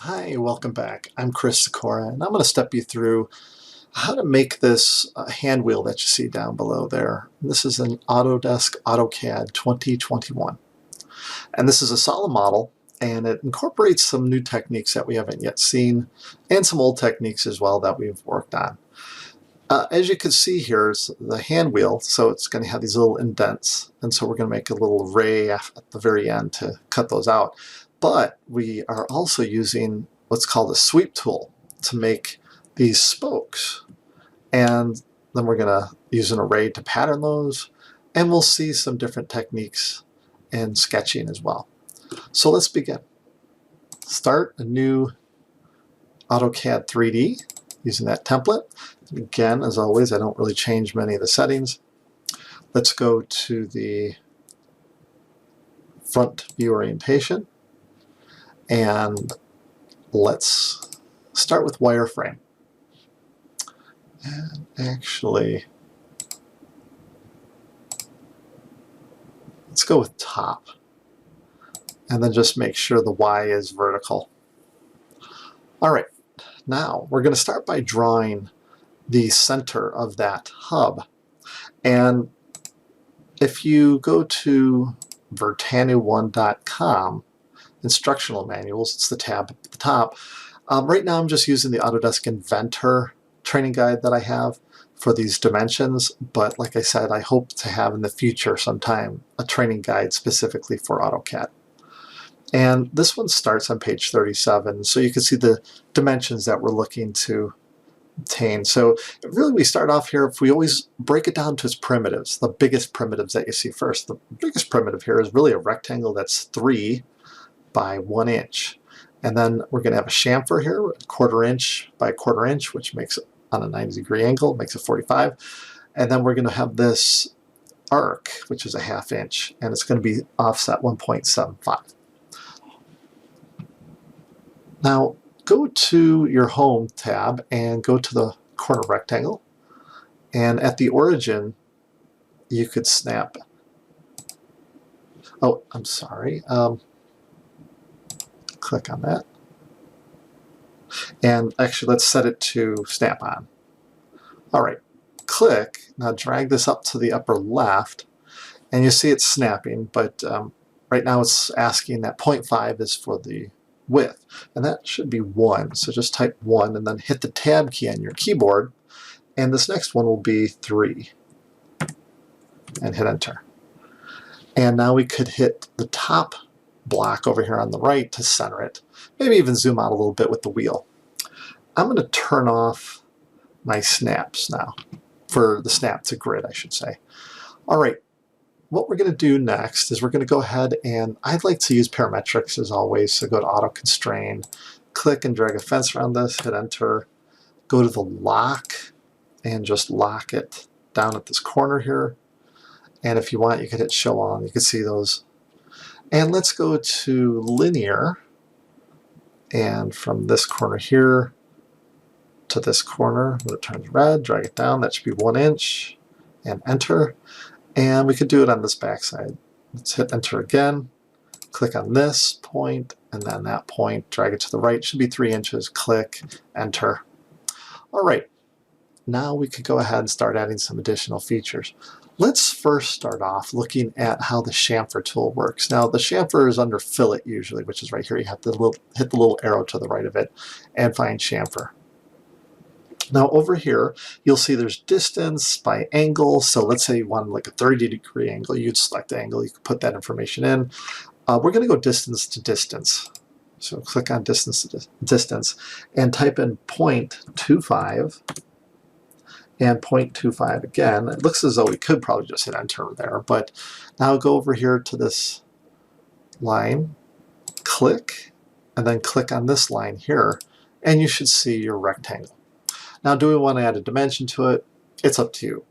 Hi, welcome back. I'm Chris Sikora, and I'm going to step you through how to make this hand wheel that you see down below there. This is an Autodesk AutoCAD 2021. And this is a solid model, and it incorporates some new techniques that we haven't yet seen, and some old techniques as well that we've worked on. As you can see here is the hand wheel, so it's going to have these little indents, and so we're going to make a little ray at the very end to cut those out. But we are also using what's called a sweep tool to make these spokes. And then we're going to use an array to pattern those, and we'll see some different techniques in sketching as well. So let's begin. Start a new AutoCAD 3D using that template. Again, as always, I don't really change many of the settings. Let's go to the front view orientation, and let's start with wireframe. And actually, let's go with top, and then just make sure the Y is vertical. All right, now we're going to start by drawing the center of that hub. And if you go to vertanu1.com, instructional manuals, it's the tab at the top. Right now I'm just using the Autodesk Inventor training guide that I have for these dimensions, but like I said, I hope to have in the future sometime a training guide specifically for AutoCAD. And this one starts on page 37, so you can see the dimensions that we're looking to obtain. So really we start off here, if we always break it down to its primitives, the biggest primitives that you see first. The biggest primitive here is really a rectangle that's 3 by 1 inch. And then we're going to have a chamfer here, 1/4 inch by 1/4 inch, which makes it on a 90-degree angle, makes it 45. And then we're going to have this arc, which is a 1/2 inch, and it's going to be offset 1.75. Now go to your Home tab and go to the corner rectangle, and at the origin you could snap. Oh, I'm sorry. Click on that. And actually, let's set it to snap on. All right, click. Now drag this up to the upper left, and you see it's snapping, but right now it's asking that 0.5 is for the width, and that should be 1. So just type 1 and then hit the tab key on your keyboard, and this next one will be 3, and hit enter. And now we could hit the top block over here on the right to center it. Maybe even zoom out a little bit with the wheel. I'm going to turn off my snaps now, for the snap to grid, I should say. All right, what we're going to do next is we're going to go ahead, and I'd like to use parametrics as always, so go to Auto Constrain, click and drag a fence around this, hit enter, go to the lock, and just lock it down at this corner here. And if you want, you could hit show on, you can see those. And let's go to linear, and from this corner here to this corner, when it turns red, drag it down, that should be 1 inch, and enter. And we could do it on this backside. Let's hit enter again, click on this point, and then that point, drag it to the right, should be 3 inches, click, enter. All right, now we could go ahead and start adding some additional features. Let's first start off looking at how the chamfer tool works. Now the chamfer is under fillet usually, which is right here. You have to hit the little arrow to the right of it and find chamfer. Now over here, you'll see there's distance by angle. So let's say you want like a 30-degree angle. You'd select the angle. You could put that information in. We're going to go distance to distance. So click on distance to distance and type in 0.25 and 0.25 again. It looks as though we could probably just hit enter there, but now go over here to this line, click, and then click on this line here, and you should see your rectangle. Now, do we want to add a dimension to it? It's up to you.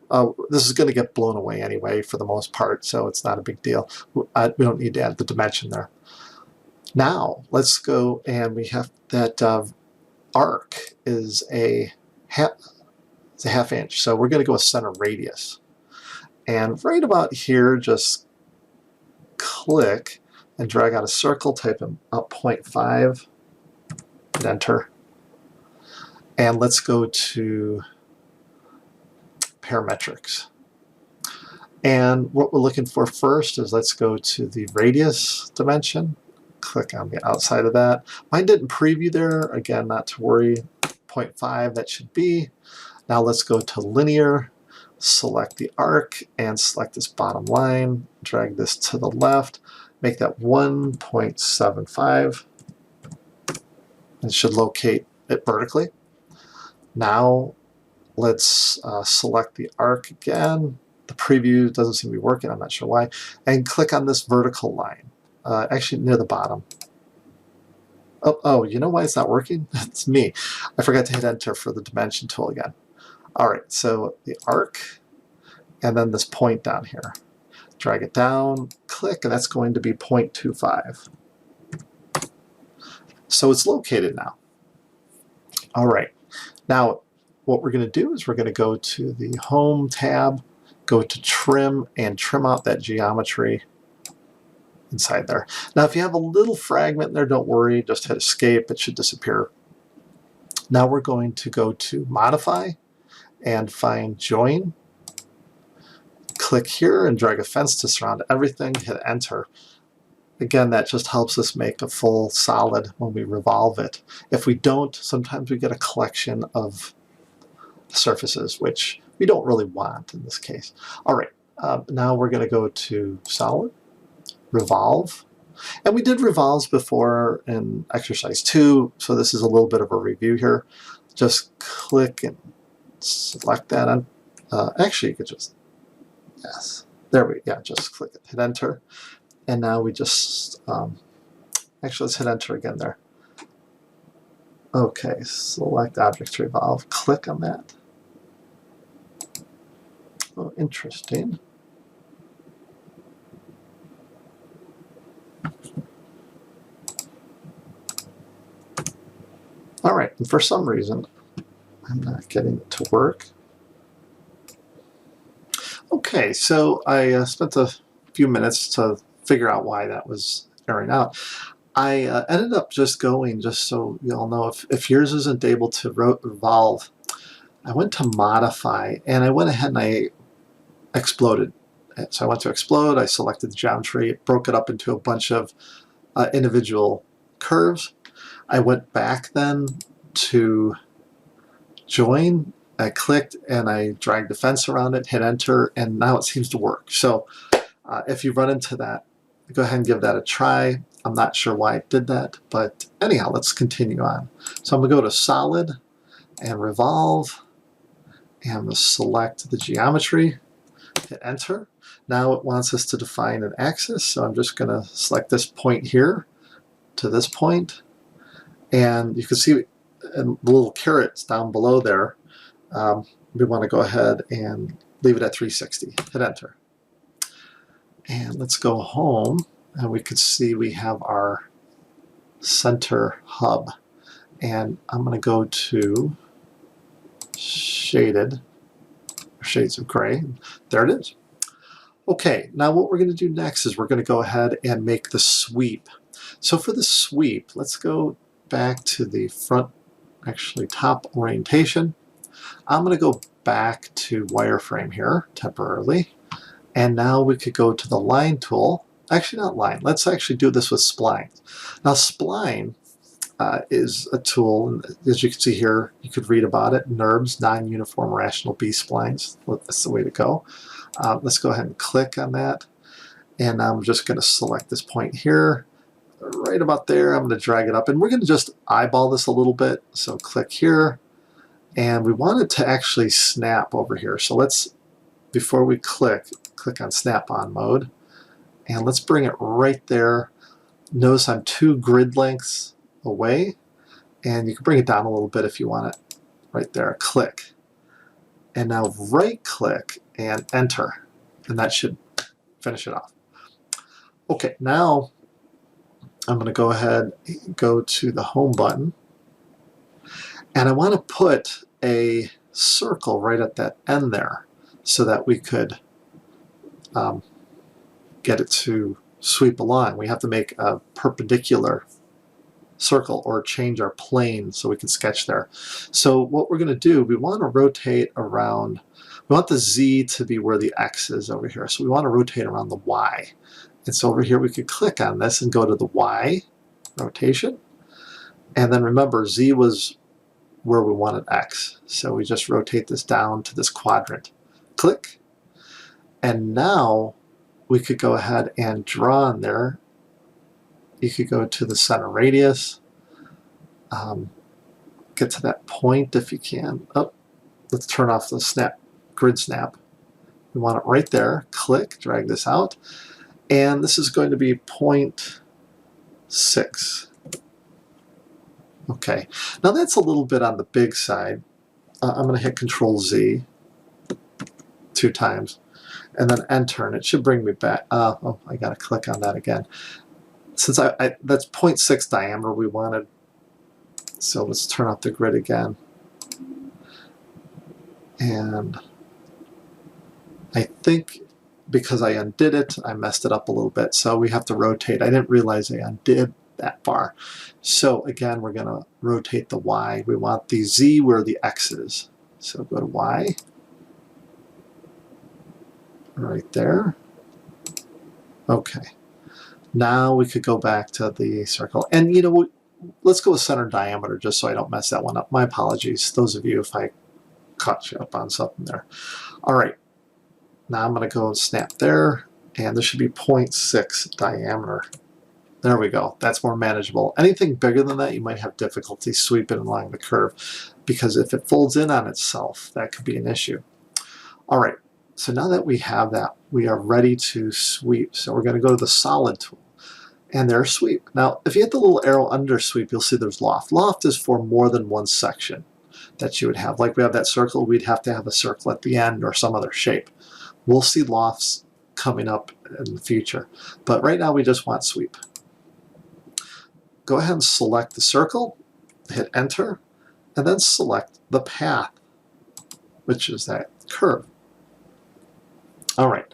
This is going to get blown away anyway for the most part, so it's not a big deal. We don't need to add the dimension there. Now, let's go, and we have that arc is a 1/2 inch, so we're going to go with center radius. And right about here, just click and drag out a circle, type in up 0.5, hit enter. And let's go to parametrics. And what we're looking for first is let's go to the radius dimension. Click on the outside of that. Mine didn't preview there. Again, not to worry. 0.5, that should be. Now let's go to linear, select the arc, and select this bottom line. Drag this to the left. Make that 1.75. It should locate it vertically. Now let's select the arc again. The preview doesn't seem to be working, I'm not sure why. And click on this vertical line, actually near the bottom. Oh, you know why it's not working? It's me. I forgot to hit enter for the dimension tool again. All right, so the arc, and then this point down here. Drag it down, click, and that's going to be 0.25. So it's located now. All right, now what we're going to do is we're going to go to the Home tab, go to Trim, and trim out that geometry inside there. Now if you have a little fragment in there, don't worry, just hit Escape, it should disappear. Now we're going to go to Modify and find Join. Click here and drag a fence to surround everything, hit Enter. Again, that just helps us make a full solid when we revolve it. If we don't, sometimes we get a collection of surfaces, which we don't really want in this case. All right, now we're going to go to Solid, Revolve. And we did revolves before in exercise 2, so this is a little bit of a review here. Just click and select that on. Actually, you could just, yes, there we go. Yeah, just click it, hit enter. And now we just, actually, let's hit enter again there. Okay, select object to revolve, click on that. Oh, interesting. All right, and for some reason, I'm not getting it to work. Okay, so I spent a few minutes to figure out why that was erroring out. I ended up just going, just so you all know, if yours isn't able to revolve, I went to Modify, and I went ahead and I exploded. So I went to Explode, I selected the geometry, it broke it up into a bunch of individual curves. I went back then to Join, I clicked and I dragged the fence around it, hit enter, and now it seems to work. So if you run into that, go ahead and give that a try. I'm not sure why it did that, but anyhow, let's continue on. So I'm going to go to Solid and Revolve, and I'm going to select the geometry, hit enter. Now it wants us to define an axis, so I'm just going to select this point here to this point, and you can see the little carrots down below there. We want to go ahead and leave it at 360. Hit enter. And let's go home, and we can see we have our center hub. And I'm going to go to Shaded, Shades of Gray. There it is. Okay, now what we're going to do next is we're going to go ahead and make the sweep. So for the sweep, let's go back to the front, actually top orientation. I'm going to go back to wireframe here temporarily. And now we could go to the line tool. Actually, not line. Let's actually do this with spline. Now, spline is a tool, as you can see here, you could read about it. NURBS, non-uniform rational B-splines. That's the way to go. Let's go ahead and click on that. And I'm just going to select this point here. Right about there, I'm going to drag it up. And we're going to just eyeball this a little bit. So click here. And we want it to actually snap over here. So let's, before we click on snap-on mode. And let's bring it right there. Notice I'm 2 grid lengths away. And you can bring it down a little bit if you want it. Right there, click. And now right-click and enter. And that should finish it off. Okay, now I'm going to go ahead and go to the Home button. And I want to put a circle right at that end there so that we could get it to sweep along. We have to make a perpendicular circle or change our plane so we can sketch there. So what we're going to do, we want to rotate around, we want the Z to be where the X is over here. So we want to rotate around the Y. And so over here we could click on this and go to the Y rotation. And then remember, Z was where we wanted X. So we just rotate this down to this quadrant. Click. And now we could go ahead and draw in there. You could go to the center radius. Get to that point if you can. Oh, let's turn off the grid snap. We want it right there. Click, drag this out. And this is going to be 0.6. Okay, now that's a little bit on the big side. I'm going to hit Control Z 2 times and then enter, and it should bring me back. Oh, I got to click on that again. Since that's 0.6 diameter we wanted, so let's turn off the grid again. And I think because I undid it, I messed it up a little bit, so we have to rotate. I didn't realize I undid that far. So again, we're going to rotate the Y. We want the Z where the X is. So go to Y. Right there. Okay. Now we could go back to the circle. And you know, let's go with center diameter just so I don't mess that one up. My apologies, those of you if I caught you up on something there. All right. Now I'm going to go and snap there, and this should be 0.6 diameter. There we go. That's more manageable. Anything bigger than that, you might have difficulty sweeping along the curve, because if it folds in on itself, that could be an issue. All right. So now that we have that, we are ready to sweep. So we're going to go to the solid tool, and there's sweep. Now, if you hit the little arrow under sweep, you'll see there's loft. Loft is for more than one section that you would have. Like we have that circle, we'd have to have a circle at the end or some other shape. We'll see lofts coming up in the future, but right now we just want sweep. Go ahead and select the circle, hit enter, and then select the path, which is that curve. All right,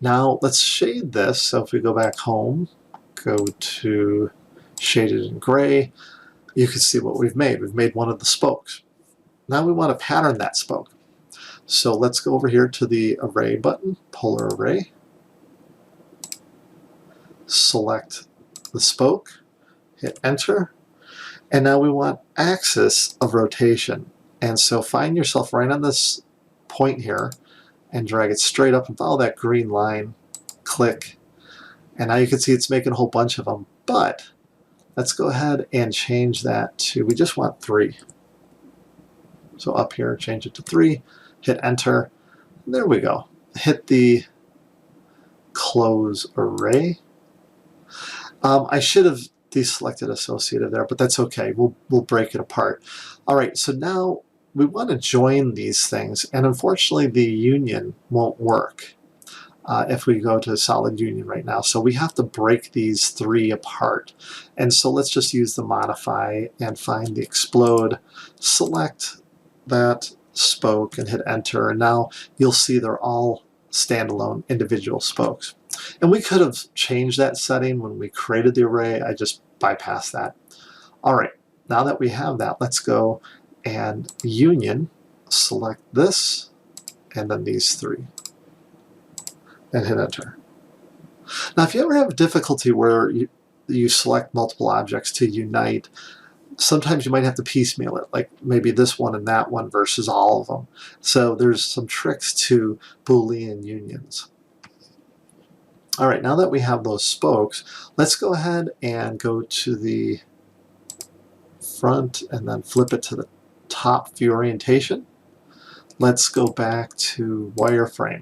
now let's shade this. So if we go back home, go to shaded in gray, you can see what we've made. We've made one of the spokes. Now we want to pattern that spoke. So let's go over here to the array button, polar array, select the spoke, hit enter, and now we want axis of rotation. And so find yourself right on this point here and drag it straight up and follow that green line, click, and now you can see it's making a whole bunch of them. But let's go ahead and change that to, we just want 3. So up here, change it to 3, hit enter, there we go. Hit the close array. I should have deselected associative there, but that's okay. We'll break it apart. All right, so now we want to join these things, and unfortunately the union won't work if we go to solid union right now. So we have to break these 3 apart. And so let's just use the modify and find the explode, select that spoke and hit enter, and now you'll see they're all standalone individual spokes. And we could have changed that setting when we created the array. I just bypassed that. All right, now that we have that, let's go and union, select this, and then these 3, and hit enter. Now, if you ever have difficulty where you select multiple objects to unite, sometimes you might have to piecemeal it, like maybe this one and that one versus all of them. So there's some tricks to Boolean unions. All right, now that we have those spokes, let's go ahead and go to the front and then flip it to the top view orientation. Let's go back to wireframe.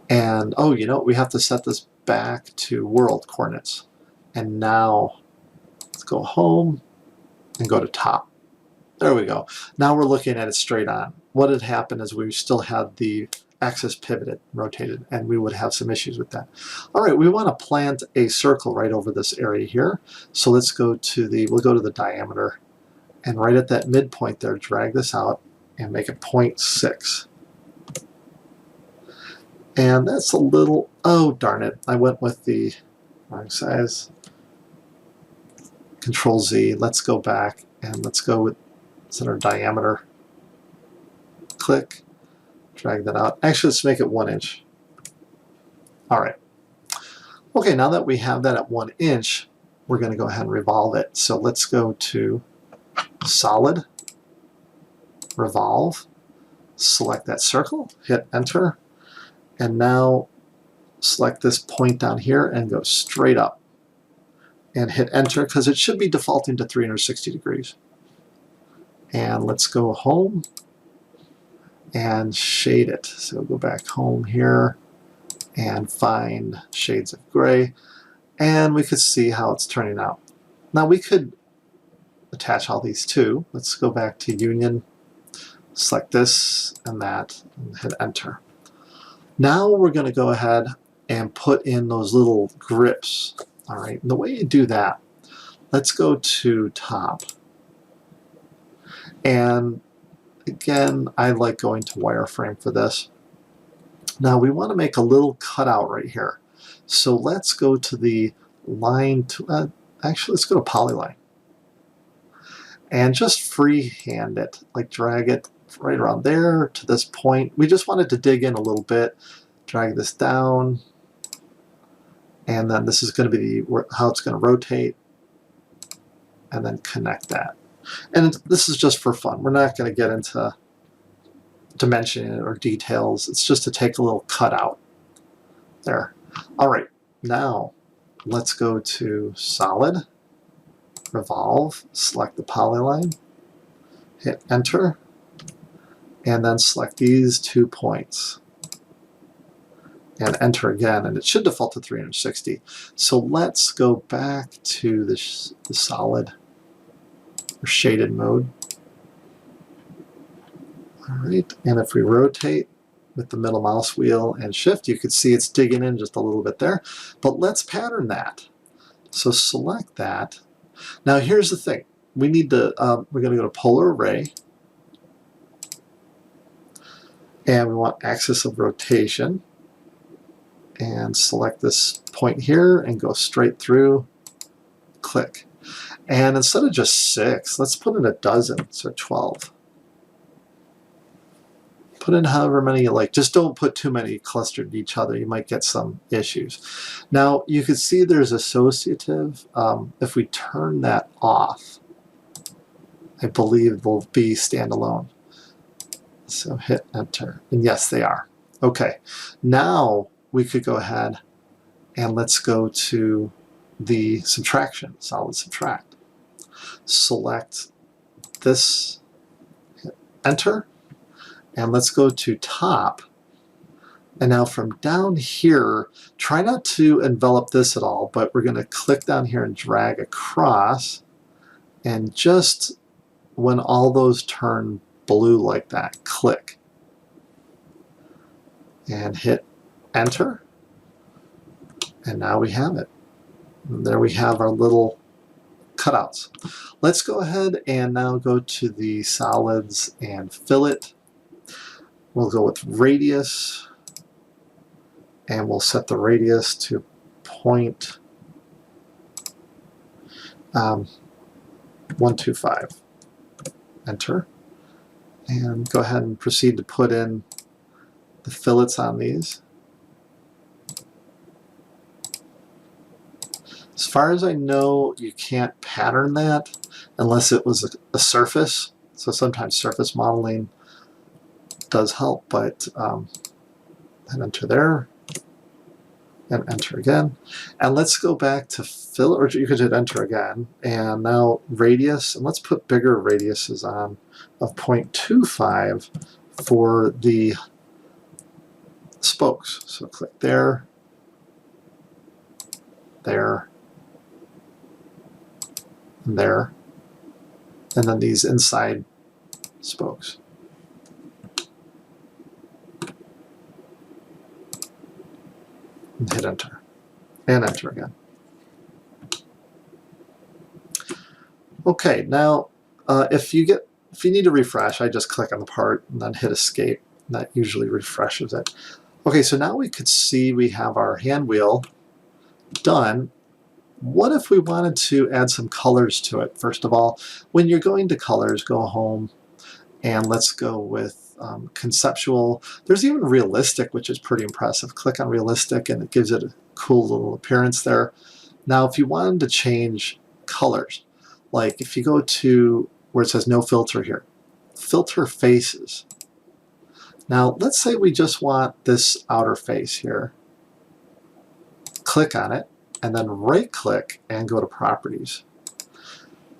And oh, you know, we have to set this back to world coordinates. And now let's go home and go to top. There we go. Now we're looking at it straight on. What had happened is we still had the axis pivoted, rotated, and we would have some issues with that. All right, we want to plant a circle right over this area here. So let's go to the, we'll go to the diameter, and right at that midpoint there, drag this out and make it 0.6. And that's a little, oh darn it, I went with the wrong size. Control Z. Let's go back and let's go with center diameter. Click, drag that out. Actually, let's make it 1 inch. All right. Okay, now that we have that at 1 inch, we're going to go ahead and revolve it. So let's go to Solid, Revolve, select that circle, hit Enter, and now select this point down here and go straight up and hit Enter because it should be defaulting to 360 degrees. And let's go home and shade it. So go back home here and find shades of gray, and we could see how it's turning out. Now we could attach all these too. Let's go back to Union, select this and that, and hit Enter. Now we're going to go ahead and put in those little grips. All right, and the way you do that, let's go to Top. And again, I like going to wireframe for this. Now we want to make a little cutout right here. So let's go to the line, actually let's go to Polyline. And just freehand it, like drag it right around there to this point. We just wanted to dig in a little bit, drag this down, and then this is going to be how it's going to rotate, and then connect that. And this is just for fun. We're not going to get into dimension or details. It's just to take a little cutout there. All right, now let's go to Solid, Revolve, select the polyline, hit Enter, and then select these 2 points and Enter again, and it should default to 360. So let's go back to the solid or shaded mode. All right, and if we rotate with the middle mouse wheel and shift, you can see it's digging in just a little bit there. But let's pattern that. So select that. Now here's the thing. We need to, we're going to go to Polar Array. And we want axis of rotation. And select this point here and go straight through. Click. And instead of just 6, let's put in a dozen, so 12. Put in however many you like. Just don't put too many clustered to each other. You might get some issues. Now you can see there's associative. If we turn that off, I believe they'll be standalone. So hit Enter. And yes, they are. Okay. Now we could go ahead and let's go to the subtraction, Solid Subtract. Select this, hit Enter. And let's go to Top. And now from down here, try not to envelop this at all, but we're going to click down here and drag across. And just when all those turn blue like that, click. And hit Enter. And now we have it. And there we have our little cutouts. Let's go ahead and now go to the solids and fillet. We'll go with radius, and we'll set the radius to 0.125. Enter. And go ahead and proceed to put in the fillets on these. As far as I know, you can't pattern that unless it was a surface. So sometimes surface modeling does help, but and Enter there, and Enter again. And let's go back to fill, or you could hit Enter again. And now radius, and let's put bigger radiuses on of 0.25 for the spokes. So click there, there, and there, and then these inside spokes. And hit Enter, and Enter again. Okay, now if you need to refresh, I just click on the part and then hit Escape. And that usually refreshes it. Okay, so now we could see we have our hand wheel done, What if we wanted to add some colors to it? First of all, when you're going to colors, go home and let's go with conceptual. There's even realistic, which is pretty impressive. Click on realistic and it gives it a cool little appearance there. Now, if you wanted to change colors, like if you go to where it says no filter here, filter faces. Now, let's say we just want this outer face here. Click on it and then right click and go to properties.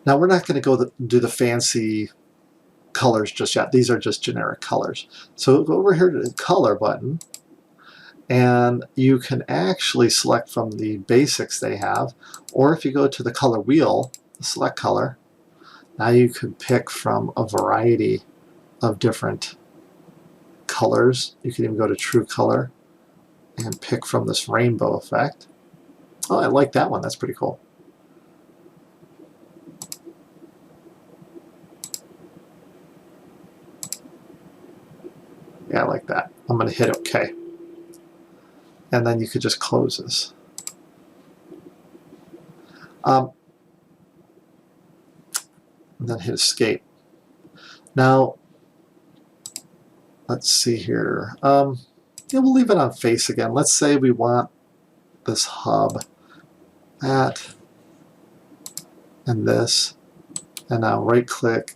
Now, we're not going to go do the fancy colors just yet. These are just generic colors. So go over here to the color button and you can actually select from the basics they have, or if you go to the color wheel, select color, now you can pick from a variety of different colors. You can even go to true color and pick from this rainbow effect. Oh, I like that one. That's pretty cool. Yeah, I like that. I'm going to hit OK. And then you could just close this. And then hit escape. Now, let's see here. Yeah, we'll leave it on face again. Let's say we want this hub, that, and this. And now right click.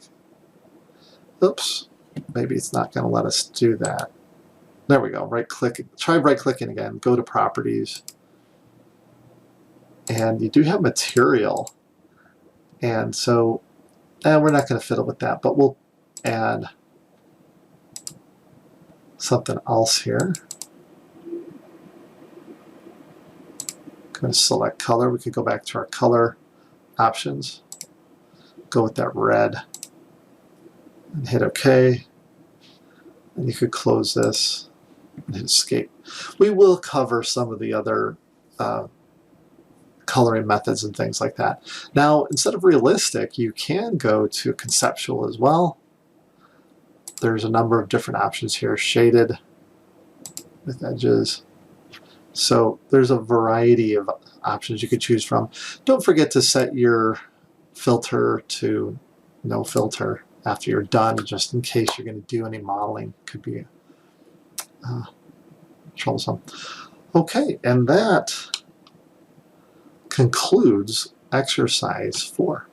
Oops, maybe it's not going to let us do that. There we go. Right click. Try right clicking again. Go to properties. And you do have material. And so we're not going to fiddle with that, but we'll add something else here. Going to select color. We could go back to our color options. Go with that red and hit OK. And you could close this and hit escape. We will cover some of the other coloring methods and things like that. Now, instead of realistic, you can go to conceptual as well. There's a number of different options here. Shaded with edges. So there's a variety of options you could choose from. Don't forget to set your filter to no filter after you're done, just in case you're going to do any modeling. Could be troublesome. Okay, and that concludes exercise 4.